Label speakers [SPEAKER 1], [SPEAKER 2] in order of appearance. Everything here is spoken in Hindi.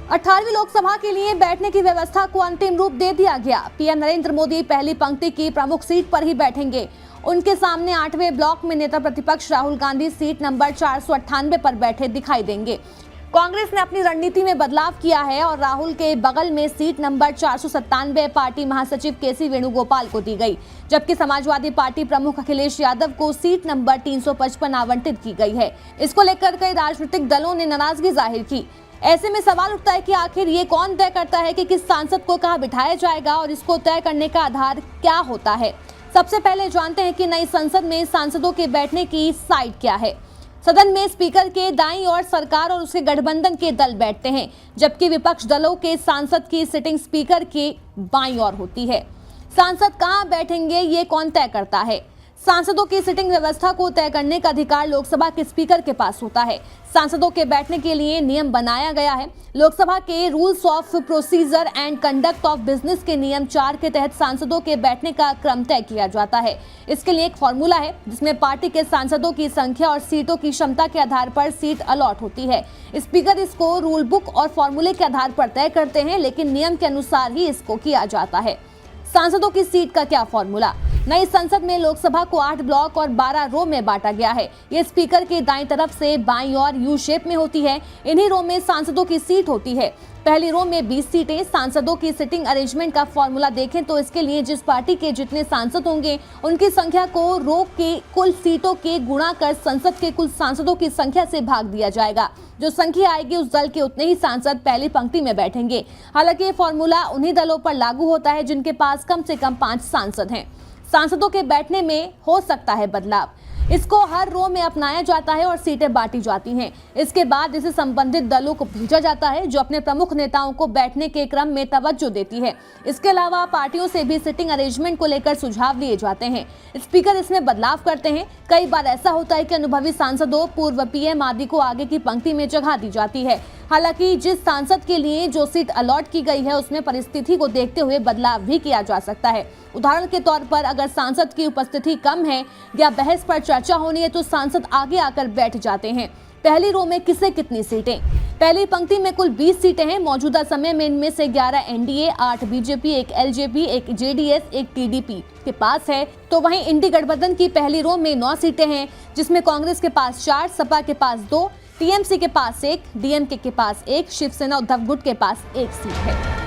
[SPEAKER 1] 18वीं लोकसभा के लिए बैठने की व्यवस्था को अंतिम रूप दे दिया गया। पीएम नरेंद्र मोदी पहली पंक्ति की प्रमुख सीट पर ही बैठेंगे। उनके सामने 8वें ब्लॉक में नेता प्रतिपक्ष राहुल गांधी सीट नंबर 498 पर बैठे दिखाई देंगे। कांग्रेस ने अपनी रणनीति में बदलाव किया है और राहुल के बगल में सीट नंबर 497 पार्टी महासचिव केसी वेणुगोपाल को दी गई, जबकि समाजवादी पार्टी प्रमुख अखिलेश यादव को सीट नंबर 355 आवंटित की गई है। इसको लेकर कई राजनीतिक दलों ने नाराजगी जाहिर की। ऐसे में सवाल उठता है कि आखिर ये कौन तय करता है कि किस सांसद को कहां बिठाया जाएगा और इसको तय करने का आधार क्या होता है। सबसे पहले जानते हैं कि नई संसद में सांसदों के बैठने की साइड क्या है। सदन में स्पीकर के दाईं ओर सरकार और उसके गठबंधन के दल बैठते हैं, जबकि विपक्ष दलों के सांसद की सिटिंग स्पीकर के बाईं ओर होती है। सांसद कहां बैठेंगे ये कौन तय करता है। सांसदों की सिटिंग व्यवस्था को तय करने का अधिकार लोकसभा के स्पीकर के पास होता है। सांसदों के बैठने के लिए नियम बनाया गया है। लोकसभा के rules of procedure and conduct of business के नियम 4 के तहत सांसदों के बैठने का क्रम तय किया जाता है। इसके लिए एक फॉर्मूला है जिसमें पार्टी के सांसदों की संख्या और सीटों की क्षमता के आधार पर सीट अलॉट होती है। स्पीकर इसको रूल बुक और फॉर्मूले के आधार पर तय करते हैं, लेकिन नियम के अनुसार ही इसको किया जाता है। सांसदों की सीट का क्या फॉर्मूला। नई संसद में लोकसभा को 8 ब्लॉक और 12 रो में बांटा गया है। ये स्पीकर के दाईं तरफ से बाईं ओर यू शेप में होती है। इन्हीं रो में सांसदों की सीट होती है। पहली रो में 20 सीटें। सांसदों की सिटिंग अरेंजमेंट का फॉर्मूला देखें तो इसके लिए जिस पार्टी के जितने सांसद होंगे उनकी संख्या को रो के कुल सीटों के गुणा कर संसद के कुल सांसदों की संख्या से भाग दिया जाएगा। जो संख्या आएगी उस दल के उतने ही सांसद पहली पंक्ति में बैठेंगे। हालांकि ये फॉर्मूला उन्हीं दलों पर लागू होता है जिनके पास कम से कम 5 सांसद हैं। सांसदों के बैठने में हो सकता है बदलाव। इसको हर रो में अपनाया जाता है और सीटें बांटी जाती हैं। इसके बाद इसे संबंधित दलों को भेजा जाता है, जो अपने प्रमुख नेताओं को बैठने के क्रम में तवज्जो देती है। इसके अलावा पार्टियों से भी सिटिंग अरेंजमेंट को लेकर सुझाव लिए जाते हैं। स्पीकर इसमें बदलाव करते हैं। कई बार ऐसा होता है कि अनुभवी सांसदों, पूर्व पीएम आदि को आगे की पंक्ति में जगह दी जाती है। हालांकि जिस सांसद के लिए जो सीट अलॉट की गई है उसमें परिस्थिति को देखते हुए बदलाव भी किया जा सकता है। उदाहरण के तौर पर अगर सांसद की उपस्थिति कम है या बहस पर चर्चा होनी है तो सांसद आगे आकर बैठ जाते हैं। पहली रो में किसे कितनी सीटें। पहली पंक्ति में कुल 20 सीटें हैं। मौजूदा समय में इनमें से 11 NDA, 8 BJP, 1 LJP, 1 JDS, 1 TDP के पास है। तो वहीं इंडी गठबंधन की पहली रो में 9 सीटें हैं, जिसमें कांग्रेस के पास 4, सपा के पास 2, टीएमसी के पास 1, डीएमके के पास 1, शिवसेना उद्धव गुट के पास 1 सीट है।